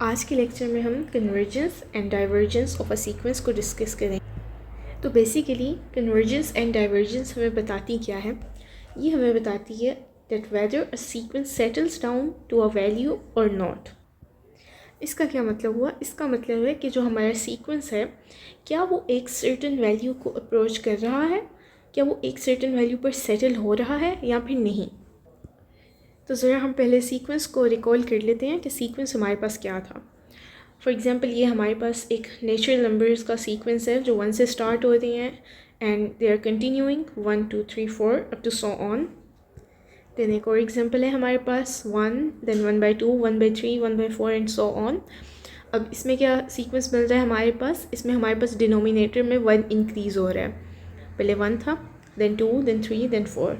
आज के लेक्चर में हम convergence and divergence of a sequence को डिस्कस करेंगे। तो बेसिकली कन्वर्जेंस एंड डाइवर्जेंस हमें बताती क्या है? ये हमें बताती है that whether a sequence settles down to a value और नॉट। इसका क्या मतलब हुआ? इसका मतलब है कि जो हमारा सीक्वेंस है क्या वो एक सर्टेन वैल्यू को अप्रोच कर रहा है, क्या वो एक सर्टेन वैल्यू पर सेटल हो रहा है या फिर नहीं। तो ज़रा हम पहले सीक्वेंस को रिकॉल कर लेते हैं कि सीक्वेंस हमारे पास क्या था। फॉर एग्ज़ाम्पल ये हमारे पास एक नेचुरल नंबर्स का सीक्वेंस है जो 1 से स्टार्ट होते हैं and they are continuing 1 2 3 4 up to so on. Then एक और एग्जांपल है हमारे पास 1 देन 1/2 1/3 1/4 एंड सो ऑन। अब इसमें क्या सीक्वेंस मिल रहा है हमारे पास? इसमें हमारे पास डिनोमिनेटर में 1 इंक्रीज़ हो रहा है। पहले 1 था, देन 2 देन 3 देन 4।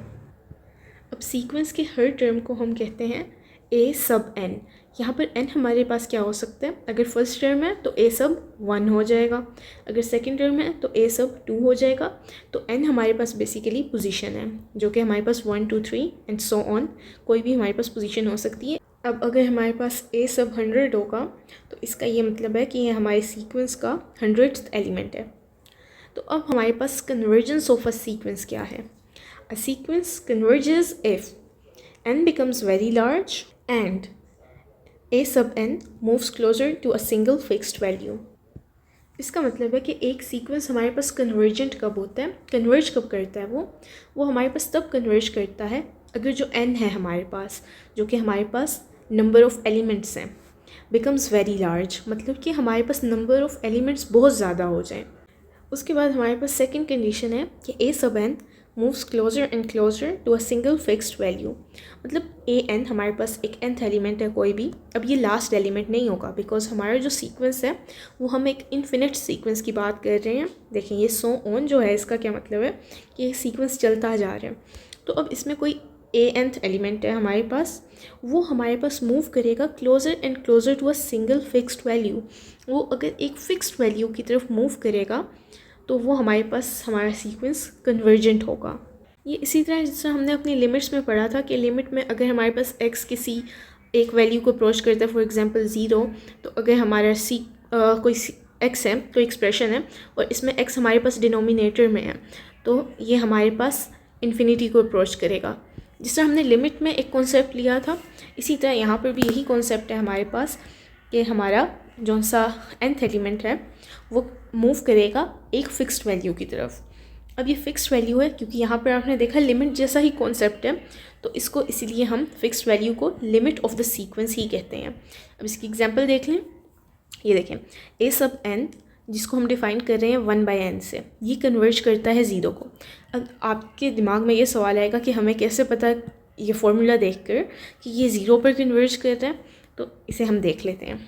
अब सीक्वेंस के हर टर्म को हम कहते हैं ए सब एन। यहाँ पर एन हमारे पास क्या हो सकता है? अगर फर्स्ट टर्म है तो ए सब 1 हो जाएगा, अगर सेकंड टर्म है तो ए सब 2 हो जाएगा। तो एन हमारे पास बेसिकली पोजीशन है जो कि हमारे पास 1 2 3 एंड सो ऑन, कोई भी हमारे पास पोजीशन हो सकती है। अब अगर हमारे पास ए सब 100 होगा तो इसका ये मतलब है कि ये हमारे सीक्वेंस का 100th एलिमेंट है। तो अब हमारे पास कन्वर्जेंस ऑफ अ सीक्वेंस क्या है? A sequence converges if n becomes very large and a sub n moves closer to a single fixed value. इसका मतलब है कि एक सीक्वेंस हमारे पास कन्वर्जेंट कब होता है, कन्वर्ज कब करता है वो हमारे पास तब कन्वर्ज करता है अगर जो n है हमारे पास, जो कि हमारे पास नंबर ऑफ एलिमेंट्स हैं, बिकम्स वेरी लार्ज, मतलब कि हमारे पास नंबर ऑफ एलिमेंट्स बहुत ज़्यादा हो जाएं। उसके बाद हमारे पास सेकंड कंडीशन है कि a sub n moves closer and closer to a single fixed value. मतलब ए एन हमारे पास एक nth एलिमेंट है कोई भी। अब ये लास्ट एलिमेंट नहीं होगा बिकॉज हमारा जो सीक्वेंस है वो हम एक इन्फिनिट सीक्वेंस की बात कर रहे हैं। देखें ये सो ऑन जो है इसका क्या मतलब है कि ये सीक्वेंस चलता जा रहा है। तो अब इसमें कोई ए nth एलिमेंट है हमारे पास, वो हमारे पास मूव करेगा closer and closer to a single fixed value. वो अगर एक फिक्स्ड वैल्यू की तरफ मूव करेगा तो वो हमारे पास हमारा सीक्वेंस कन्वर्जेंट होगा। ये इसी तरह जिस तरह हमने अपनी लिमिट्स में पढ़ा था कि लिमिट में अगर हमारे पास x किसी एक वैल्यू को अप्रोच करता है, फॉर एग्जांपल 0, तो अगर हमारा कोई x है, कोई एक्सप्रेशन है और इसमें x हमारे पास डिनोमिनेटर में है तो ये हमारे पास इन्फिनिटी को अप्रोच करेगा। जिस तरह हमने लिमिट में एक कॉन्सेप्ट लिया था, इसी तरह यहाँ पर भी यही कॉन्सेप्ट है हमारे पास कि हमारा जो सा nth एलिमेंट है वो मूव करेगा एक फ़िक्स्ड वैल्यू की तरफ। अब ये फ़िक्स्ड वैल्यू है क्योंकि यहाँ पर आपने देखा लिमिट जैसा ही कॉन्सेप्ट है, तो इसको इसीलिए हम फ़िक्स्ड वैल्यू को लिमिट ऑफ द सीक्वेंस ही कहते हैं। अब इसकी एग्जांपल देख लें। ये देखें ए सब n जिसको हम डिफ़ाइन कर रहे हैं 1/n से, ये कन्वर्ज करता है 0 को। अब आपके दिमाग में ये सवाल आएगा कि हमें कैसे पता ये फॉर्मूला देखकर कि ये 0 पर कन्वर्ज करता है, तो इसे हम देख लेते हैं।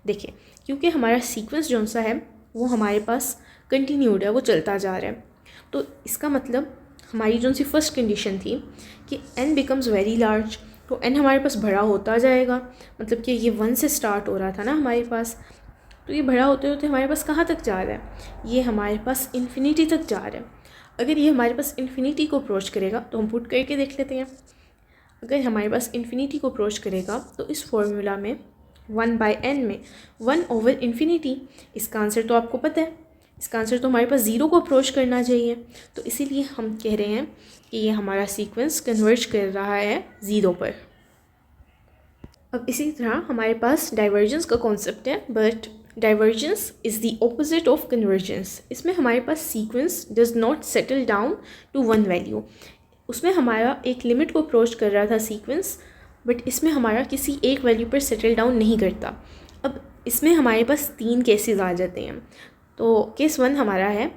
देखिए क्योंकि हमारा सीक्वेंस जो सा है वो हमारे पास कंटिन्यूड है, वो चलता जा रहा है, तो इसका मतलब हमारी जो सी फर्स्ट कंडीशन थी कि n बिकम्स वेरी लार्ज, तो n हमारे पास बड़ा होता जाएगा। मतलब कि ये 1 से स्टार्ट हो रहा था ना हमारे पास, तो ये बड़ा होते होते हमारे पास कहाँ तक जा रहा है? ये हमारे पास इन्फिनिटी तक जा रहा है। अगर ये हमारे पास इन्फिनिटी को अप्रोच करेगा तो हम पुट करके देख लेते हैं। अगर हमारे पास इन्फिनिटी को अप्रोच करेगा तो इस फॉर्मूला में 1/n में 1/infinity, इसका आंसर तो आपको पता है, इसका आंसर तो हमारे पास 0 को अप्रोच करना चाहिए। तो इसीलिए हम कह रहे हैं कि ये हमारा सीक्वेंस कन्वर्ज कर रहा है 0 पर। अब इसी तरह हमारे पास डाइवर्जेंस का कॉन्सेप्ट है, but divergence is the opposite of convergence. इसमें हमारे पास sequence does not settle down to one value. उसमें हमारा एक लिमिट को अप्रोच कर रहा था सीक्वेंस, बट इसमें हमारा किसी एक वैल्यू पर सेटल डाउन नहीं करता। अब इसमें हमारे पास 3 केसेस आ जाते हैं। तो केस 1 हमारा है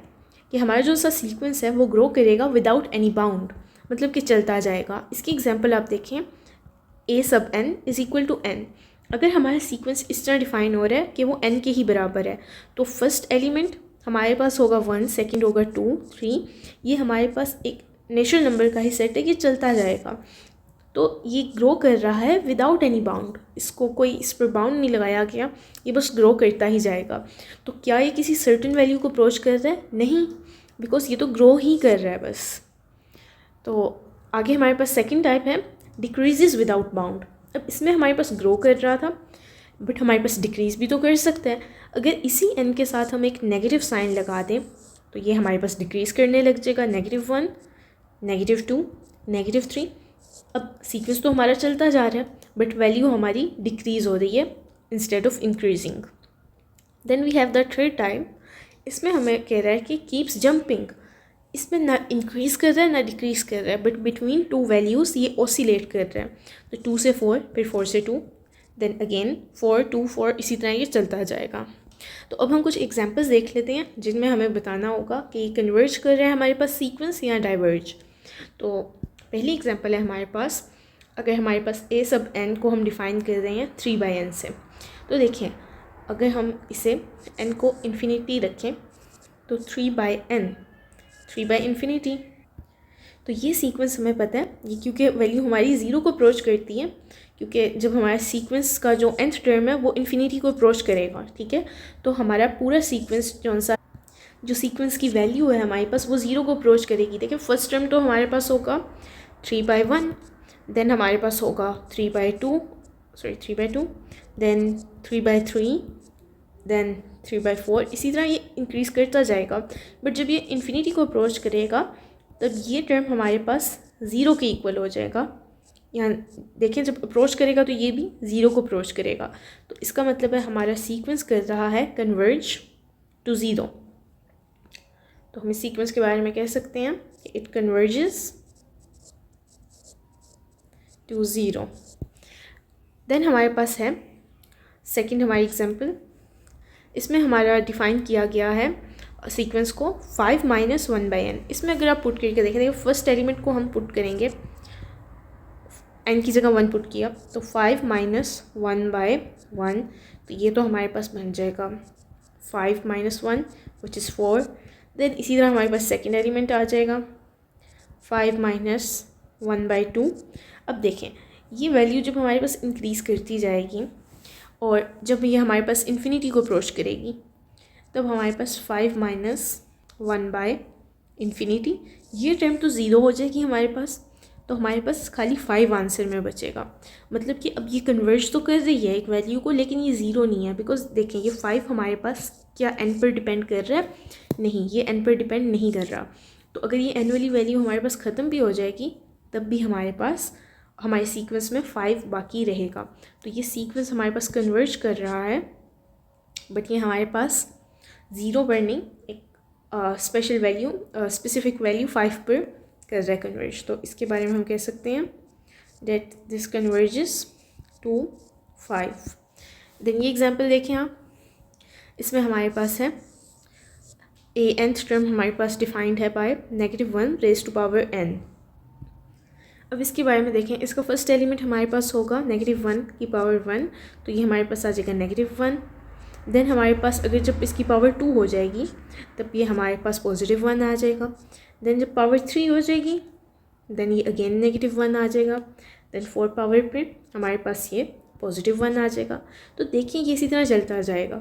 कि हमारा जो सा सीक्वेंस है वो ग्रो करेगा विदाउट एनी बाउंड, मतलब कि चलता जाएगा। इसकी एग्जांपल आप देखें, a sub n is equal to n। अगर हमारा सीक्वेंस इस तरह डिफ़ाइन हो रहा है कि वो n के ही बराबर है, तो फर्स्ट एलिमेंट हमारे पास होगा 1, सेकेंड होगा 2 3। ये हमारे पास एक नेचुरल नंबर का ही सेट है कि चलता जाएगा। तो ये ग्रो कर रहा है विदाउट एनी बाउंड, इसको कोई इस पर बाउंड नहीं लगाया गया, ये बस ग्रो करता ही जाएगा। तो क्या ये किसी सर्टेन वैल्यू को अप्रोच कर रहा है? नहीं, बिकॉज ये तो ग्रो ही कर रहा है बस। तो आगे हमारे पास सेकंड टाइप है डिक्रीजेस विदाउट बाउंड। अब इसमें हमारे पास ग्रो कर रहा था, बट हमारे पास डिक्रीज़ भी तो कर सकता है। अगर इसी n के साथ हम एक नेगेटिव साइन लगा दें तो ये हमारे पास डिक्रीज़ करने लग जाएगा, -1, -2, -3। अब सीक्वेंस तो हमारा चलता जा रहा है बट वैल्यू हमारी डिक्रीज़ हो रही है instead of increasing. Then we have the third type. इसमें हमें कह रहा है कि कीप्स जंपिंग। इसमें ना इंक्रीज़ कर रहा है ना डिक्रीज़ कर रहा है, बट बिटवीन टू वैल्यूज़ ये ऑसिलेट कर रहा है। तो 2 से 4, फिर 4 से 2, देन अगेन 4, 2, 4, इसी तरह ये चलता जाएगा। तो अब हम कुछ एग्जांपल्स देख लेते हैं जिनमें हमें बताना होगा कि कन्वर्ज कर रहा है हमारे पास सीक्वेंस या डाइवर्ज। तो पहली एग्जांपल है हमारे पास, अगर हमारे पास a सब n को हम डिफ़ाइन कर रहे हैं 3/n से। तो देखिए अगर हम इसे n को इन्फिनिटी रखें तो 3/n, 3/∞। तो ये सीक्वेंस हमें पता है, ये क्योंकि वैल्यू हमारी ज़ीरो को अप्रोच करती है, क्योंकि जब हमारा सीक्वेंस का जो nth टर्म है वो इन्फिनिटी को अप्रोच करेगा, ठीक है। तो हमारा पूरा सीक्वेंस जो सीक्वेंस की वैल्यू है हमारे पास वो ज़ीरो को अप्रोच करेगी। देखिए फर्स्ट टर्म तो हमारे पास होगा 3/1, देन हमारे पास होगा 3/2, देन 3/3, देन 3/4, इसी तरह ये इंक्रीज़ करता जाएगा। बट जब ये इन्फिनिटी को अप्रोच करेगा तब ये टर्म हमारे पास ज़ीरो के इक्वल हो जाएगा। यहाँ देखें जब अप्रोच करेगा तो ये भी ज़ीरो को अप्रोच करेगा। तो इसका मतलब है हमारा सीक्वेंस कर रहा है कन्वर्ज टू ज़ीरो। तो हम इस सीक्वेंस के बारे में कह सकते हैं कि इट कन्वर्जेस टू ज़ीरो। देन हमारे पास है सेकंड हमारी एग्जांपल। इसमें हमारा डिफ़ाइन किया गया है सीक्वेंस को 5 - 1/n। इसमें अगर आप पुट करके देखें, फर्स्ट एलिमेंट को हम पुट करेंगे, n की जगह 1 पुट किया तो 5 - 1/1, तो ये तो हमारे पास बन जाएगा 5 - 1 विच इज़ 4। देन इसी तरह हमारे पास सेकेंड एलिमेंट आ जाएगा 5 - 1/2। अब देखें ये वैल्यू जब हमारे पास इंक्रीज़ करती जाएगी और जब ये हमारे पास इन्फिनिटी को अप्रोच करेगी तब हमारे पास 5 - 1/∞, ये टर्म तो ज़ीरो हो जाएगी हमारे पास। तो हमारे पास खाली 5 आंसर में बचेगा। मतलब कि अब ये कन्वर्ज तो कर रही है एक वैल्यू को, लेकिन ये ज़ीरो नहीं है, बिकॉज देखें ये 5 हमारे पास क्या n पर डिपेंड कर रहा है? नहीं, ये n पर डिपेंड नहीं कर रहा। तो अगर ये n वाली वैल्यू हमारे पास ख़त्म भी हो जाएगी तब भी हमारे पास हमारे सीक्वेंस में 5 बाकी रहेगा। तो ये सीक्वेंस हमारे पास कन्वर्ज कर रहा है, बट ये हमारे पास ज़ीरो पर नहीं, एक स्पेशल वैल्यू, स्पेसिफिक वैल्यू 5 पर कर रहा है कन्वर्ज। तो इसके बारे में हम कह सकते हैं that this converges to 5। Then ये एग्जांपल देखें आप, इसमें हमारे पास है nth टर्म हमारे पास डिफाइंड है by -1 raise to power n। अब इसके बारे में देखें, इसका फर्स्ट एलिमेंट हमारे पास होगा -1 की पावर 1, तो ये हमारे पास आ जाएगा -1। देन हमारे पास अगर जब इसकी पावर 2 हो जाएगी तब ये हमारे पास +1 आ जाएगा। देन जब पावर 3 हो जाएगी देन ये अगेन -1 आ जाएगा। देन 4 पावर पे हमारे पास ये +1 आ जाएगा। तो देखिए ये इसी तरह चलता जाएगा।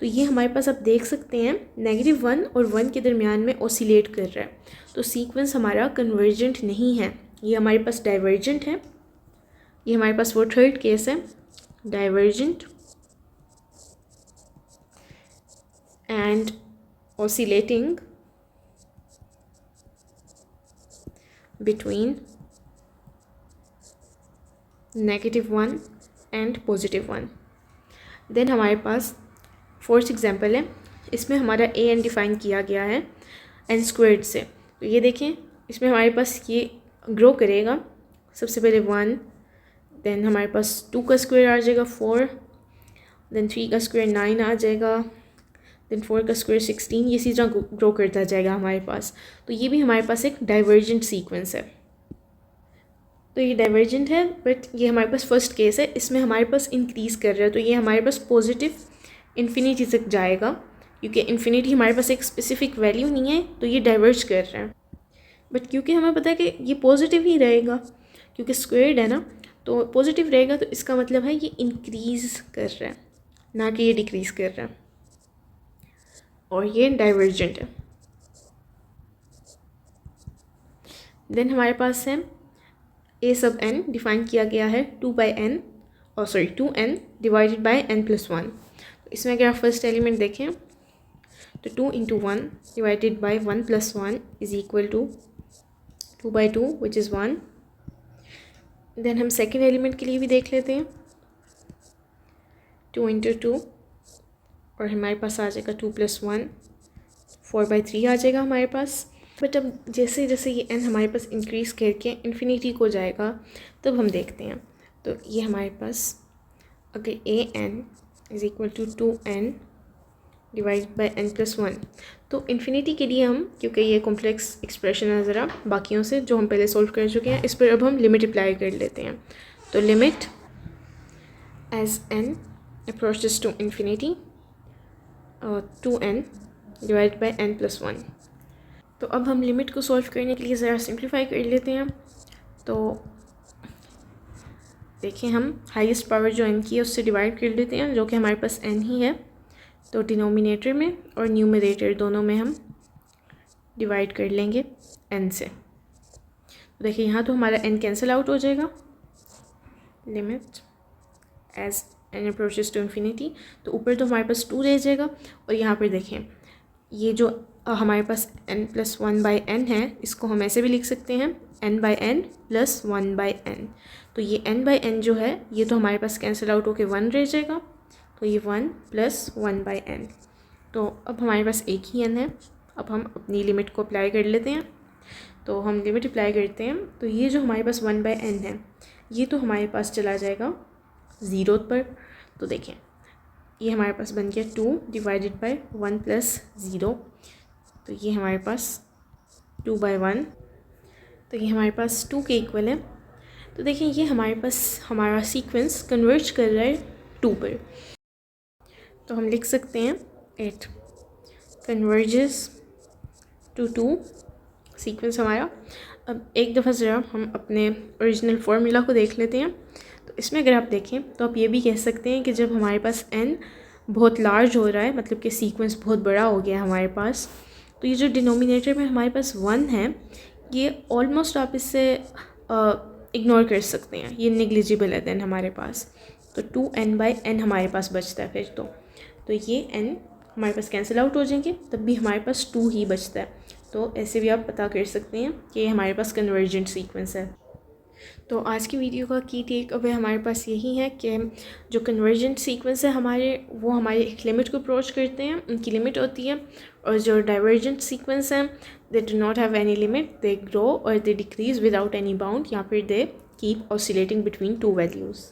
तो ये हमारे पास आप देख सकते हैं -1 और 1 के दरमियान में ऑसिलेट कर रहा है। तो सीक्वेंस हमारा कन्वर्जेंट नहीं है, ये हमारे पास डाइवर्जेंट है। ये हमारे पास वो थर्ड केस है, divergent and oscillating between -1 and +1। Then हमारे पास फोर्थ एग्जांपल है, इसमें हमारा an डिफ़ाइन किया गया है n² से। तो ये देखें इसमें हमारे पास ये ग्रो करेगा, सबसे पहले 1, देन हमारे पास 2 का स्क्वायर आ जाएगा 4, देन 3 का स्क्वायर 9 आ जाएगा, देन 4 का स्क्वायर 16, ये इसी तरह ग्रो करता जाएगा हमारे पास। तो ये भी हमारे पास एक डाइवर्जेंट सीक्वेंस है। तो ये डाइवर्जेंट है, बट ये हमारे पास फर्स्ट केस है, इसमें हमारे पास इंक्रीज़ कर रहा है। तो ये हमारे पास पॉजिटिव इन्फिनिटी तक जाएगा, क्योंकि इन्फिनिटी हमारे पास एक स्पेसिफिक वैल्यू नहीं है, तो ये डाइवर्ज कर रहा है। बट क्योंकि हमें पता है कि ये पॉजिटिव ही रहेगा, क्योंकि स्क्वेयर्ड है ना, तो पॉजिटिव रहेगा, तो इसका मतलब है ये इंक्रीज़ कर रहा है, ना कि ये डिक्रीज़ कर रहा है, और ये डाइवर्जेंट है। देन हमारे पास है a सब n डिफ़ाइन किया गया है 2/n, और sorry 2n divided by n+1। तो इसमें अगर आप फर्स्ट एलिमेंट देखें तो 2 into 1 divided by 1+1 is equal to 2/2 which is 1। Then हम सेकेंड एलिमेंट के लिए भी देख लेते हैं, 2 इंटू 2 और हमारे पास आ जाएगा 2+1 4/3 आ जाएगा हमारे पास। बट अब जैसे जैसे ये n हमारे पास इंक्रीज़ करके इन्फिनिटी को जाएगा तब हम देखते हैं। तो ये हमारे पास अगर an is equal to 2n divide by n+1, तो इन्फिनिटी के लिए हम, क्योंकि ये कॉम्प्लेक्स एक्सप्रेशन है ज़रा बाकियों से जो हम पहले सॉल्व कर चुके हैं, इस पर अब हम लिमिट अप्लाई कर लेते हैं। तो limit as n approaches to infinity 2n divide by n+1। तो अब हम लिमिट को सॉल्व करने के लिए ज़रा सिंप्लीफाई कर लेते हैं। तो देखें, हम हाईएस्ट पावर जो n की है उससे डिवाइड कर लेते हैं, जो कि हमारे पास n ही है। तो डिनोमिनेटर में और न्यूमरेटर दोनों में हम डिवाइड कर लेंगे n से। तो देखिए यहाँ तो हमारा n कैंसिल आउट हो जाएगा, limit as n approaches to infinity. तो ऊपर तो हमारे पास 2 रह जाएगा और यहाँ पर देखें ये जो हमारे पास n+1/n है, इसको हम ऐसे भी लिख सकते हैं n/n + 1/n। तो ये n/n जो है ये तो हमारे पास कैंसिल आउट होकर 1 रह जाएगा, तो ये 1 + 1/n। तो अब हमारे पास एक ही n है। अब हम अपनी लिमिट को अप्लाई कर लेते हैं। तो हम लिमिट अप्लाई करते हैं, तो ये जो हमारे पास 1/n है ये तो हमारे पास चला जाएगा 0 पर। तो देखें ये हमारे पास बन गया 2 डिवाइडेड बाई 1 + 0। तो ये हमारे पास 2/1, तो ये हमारे पास 2 के इक्वल है। तो देखें ये हमारे पास हमारा सीक्वेंस कन्वर्ज कर रहा है 2 पर। तो हम लिख सकते हैं इट कन्वर्जेस टू 2 सीक्वेंस हमारा। अब एक दफ़ा ज़रा हम अपने ओरिजिनल फार्मूला को देख लेते हैं। तो इसमें अगर आप देखें तो आप ये भी कह सकते हैं कि जब हमारे पास n बहुत लार्ज हो रहा है, मतलब कि सीक्वेंस बहुत बड़ा हो गया हमारे पास, तो ये जो डिनोमिनेटर में हमारे पास 1 है ये ऑलमोस्ट आप इससे इग्नोर कर सकते हैं, ये नेग्लिजिबल है देन हमारे पास। तो 2n/n हमारे पास बचता है फिर तो ये n हमारे पास कैंसिल आउट हो जाएंगे, तब भी हमारे पास 2 ही बचता है। तो ऐसे भी आप पता कर सकते हैं कि हमारे पास कन्वर्जेंट सीक्वेंस है। तो आज की वीडियो का की टेक अवे हमारे पास यही है कि जो कन्वर्जेंट सीक्वेंस है हमारे, वो हमारे एक लिमिट को अप्रोच करते हैं, उनकी लिमिट होती है। और जो डाइवर्जेंट सीक्वेंस हैं they do not have any limit, they grow और दे डिक्रीज़ विदाउट एनी बाउंड, या फिर they keep oscillating between 2 values.